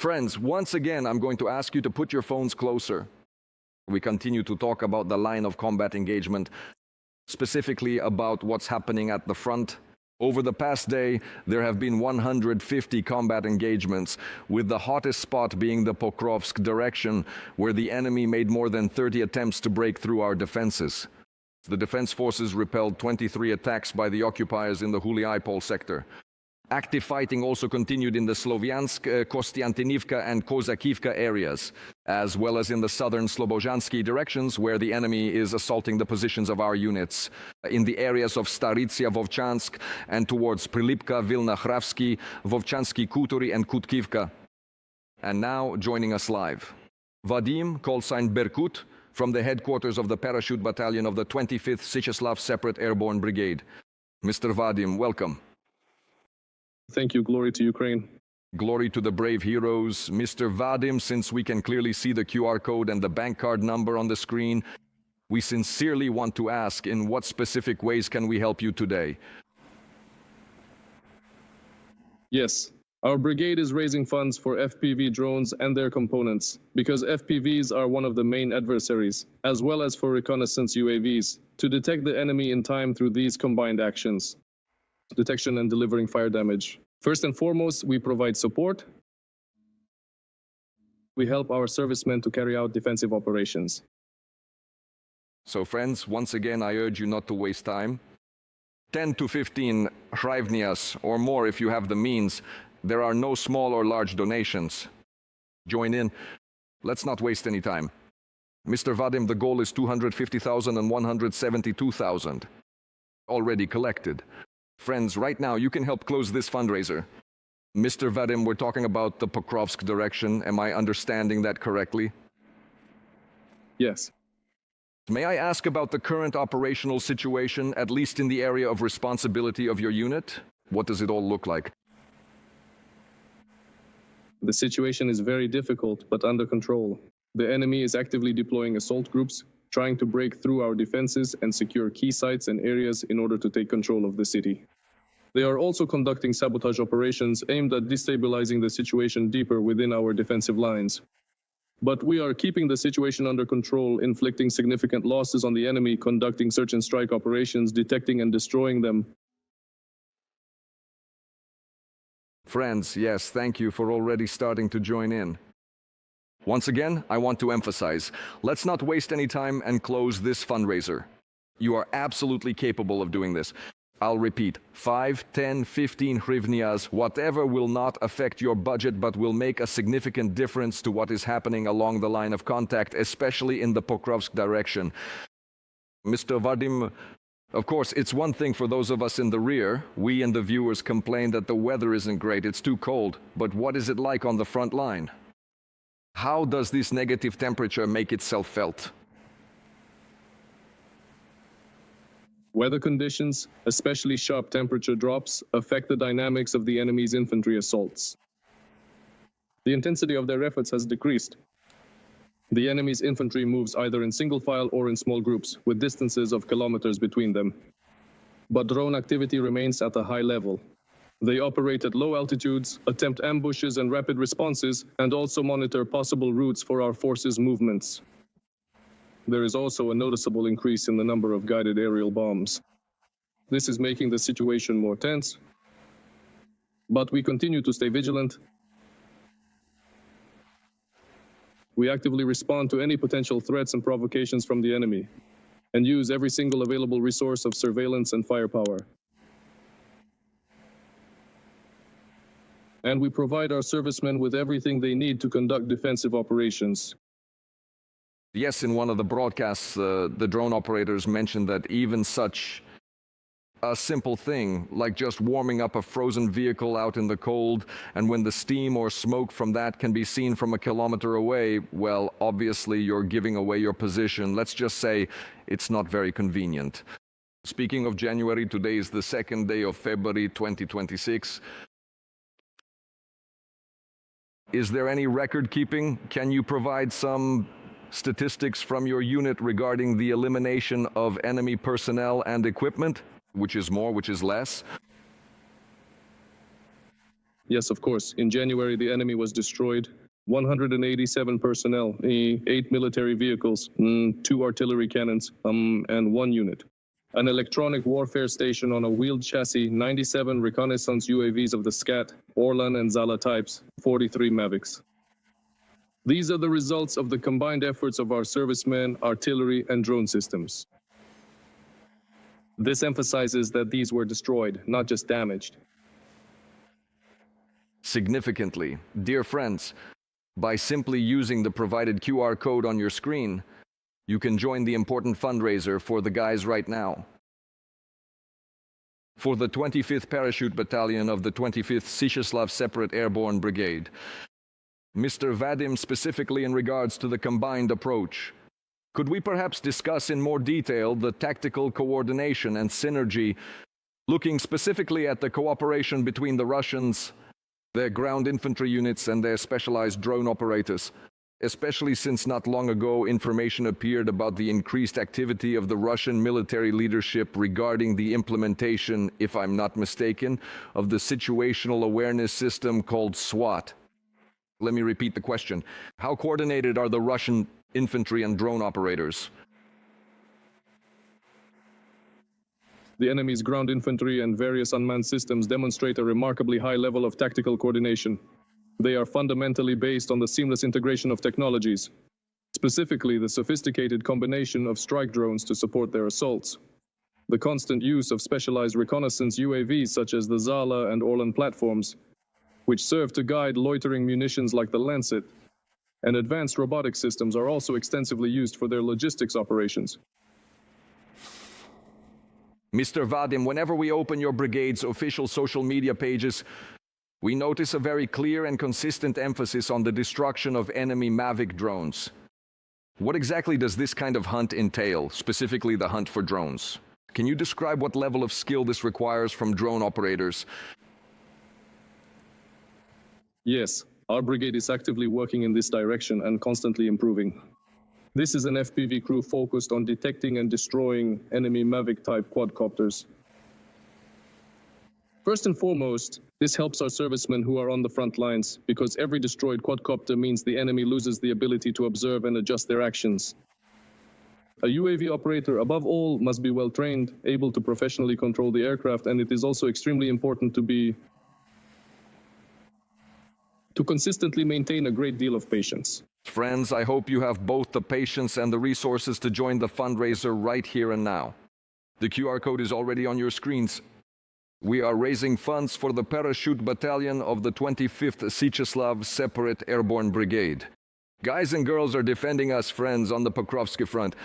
Friends, once again, I'm going to ask you to put your phones closer. We continue to talk about the line of combat engagement, specifically about what's happening at the front. Over the past day, there have been 150 combat engagements, with the hottest spot being the Pokrovsk direction, where the enemy made more than 30 attempts to break through our defenses. The defense forces repelled 23 attacks by the occupiers in the Huliaipol sector. Active fighting also continued in the Sloviansk, Kostiantynivka and Kozakivka areas, as well as in the southern Slobozhansky directions, where the enemy is assaulting the positions of our units. In the areas of Staritsia, Vovchansk, and towards Prilipka, Vilna, Khravsky, Vovchansky, Kuturi, and Kutkivka. And now, joining us live, Vadim, call sign Berkut, from the headquarters of the Parachute Battalion of the 25th Syecheslav Separate Airborne Brigade. Mr. Vadim, welcome. Thank you. Glory to Ukraine. Glory to the brave heroes. Mr. Vadim, since we can clearly see the QR code and the bank card number on the screen, we sincerely want to ask, in what specific ways can we help you today? Yes. Our brigade is raising funds for FPV drones and their components, because FPVs are one of the main adversaries, as well as for reconnaissance UAVs, to detect the enemy in time through these combined actions. Detection and delivering fire damage. First and foremost, we provide support. We help our servicemen to carry out defensive operations. So friends, once again, I urge you not to waste time. 10 to 15 hryvnias or more if you have the means. There are no small or large donations. Join in. Let's not waste any time. Mr. Vadim, the goal is 250,000 and 172,000 already collected. Friends, right now you can help close this fundraiser. Mr. Vadim, we're talking about the Pokrovsk direction. Am I understanding that correctly? Yes. May I ask about the current operational situation, at least in the area of responsibility of your unit? What does it all look like? The situation is very difficult, but under control. The enemy is actively deploying assault groups, trying to break through our defenses and secure key sites and areas in order to take control of the city. They are also conducting sabotage operations aimed at destabilizing the situation deeper within our defensive lines. But we are keeping the situation under control, inflicting significant losses on the enemy, conducting search and strike operations, detecting and destroying them. Friends, yes, thank you for already starting to join in. Once again, I want to emphasize, let's not waste any time and close this fundraiser. You are absolutely capable of doing this. I'll repeat, 5, 10, 15 hryvnias, whatever will not affect your budget but will make a significant difference to what is happening along the line of contact, especially in the Pokrovsk direction. Mr. Vadim, of course, it's one thing for those of us in the rear. We and the viewers complain that the weather isn't great, it's too cold. But what is it like on the front line? How does this negative temperature make itself felt? Weather conditions, especially sharp temperature drops, affect the dynamics of the enemy's infantry assaults. The intensity of their efforts has decreased. The enemy's infantry moves either in single file or in small groups, with distances of kilometers between them. But drone activity remains at a high level. They operate at low altitudes, attempt ambushes and rapid responses, and also monitor possible routes for our forces' movements. There is also a noticeable increase in the number of guided aerial bombs. This is making the situation more tense, but we continue to stay vigilant. We actively respond to any potential threats and provocations from the enemy, and use every single available resource of surveillance and firepower. And we provide our servicemen with everything they need to conduct defensive operations. Yes, in one of the broadcasts, the drone operators mentioned that even such a simple thing, like just warming up a frozen vehicle out in the cold, and when the steam or smoke from that can be seen from a kilometer away, well, obviously you're giving away your position. Let's just say it's not very convenient. Speaking of January, today is the 2nd day of February 2026. Is there any record keeping? Can you provide some statistics from your unit regarding the elimination of enemy personnel and equipment? Which is more, which is less? Yes, of course. In January, the enemy was destroyed. 187 personnel, 8 military vehicles, 2 artillery cannons, and 1 unit. An electronic warfare station on a wheeled chassis, 97 reconnaissance UAVs of the Skat, Orlan, and Zala types, 43 Mavics. These are the results of the combined efforts of our servicemen, artillery, and drone systems. This emphasizes that these were destroyed, not just damaged. Significantly, dear friends, by simply using the provided QR code on your screen, you can join the important fundraiser for the guys right now. For the 25th Parachute Battalion of the 25th Sysheslav Separate Airborne Brigade. Mr. Vadim, specifically in regards to the combined approach, could we perhaps discuss in more detail the tactical coordination and synergy, looking specifically at the cooperation between the Russians, their ground infantry units, and their specialized drone operators, especially since not long ago information appeared about the increased activity of the Russian military leadership regarding the implementation, if I'm not mistaken, of the situational awareness system called SWAT. Let me repeat the question. How coordinated are the Russian infantry and drone operators? The enemy's ground infantry and various unmanned systems demonstrate a remarkably high level of tactical coordination. They are fundamentally based on the seamless integration of technologies, specifically the sophisticated combination of strike drones to support their assaults, the constant use of specialized reconnaissance UAVs such as the Zala and Orlan platforms, which serve to guide loitering munitions like the Lancet, and advanced robotic systems are also extensively used for their logistics operations. Mr. Vadim, whenever we open your brigade's official social media pages, we notice a very clear and consistent emphasis on the destruction of enemy Mavic drones. What exactly does this kind of hunt entail, specifically the hunt for drones? Can you describe what level of skill this requires from drone operators? Yes, our brigade is actively working in this direction and constantly improving. This is an FPV crew focused on detecting and destroying enemy Mavic-type quadcopters. First and foremost, this helps our servicemen who are on the front lines, because every destroyed quadcopter means the enemy loses the ability to observe and adjust their actions. A UAV operator, above all, must be well trained, able to professionally control the aircraft, and it is also extremely important to consistently maintain a great deal of patience. Friends, I hope you have both the patience and the resources to join the fundraiser right here and now. The QR code is already on your screens. We are raising funds for the Parachute Battalion of the 25th Sysheslav Separate Airborne Brigade. Guys and girls are defending us, friends, on the Pokrovsk front.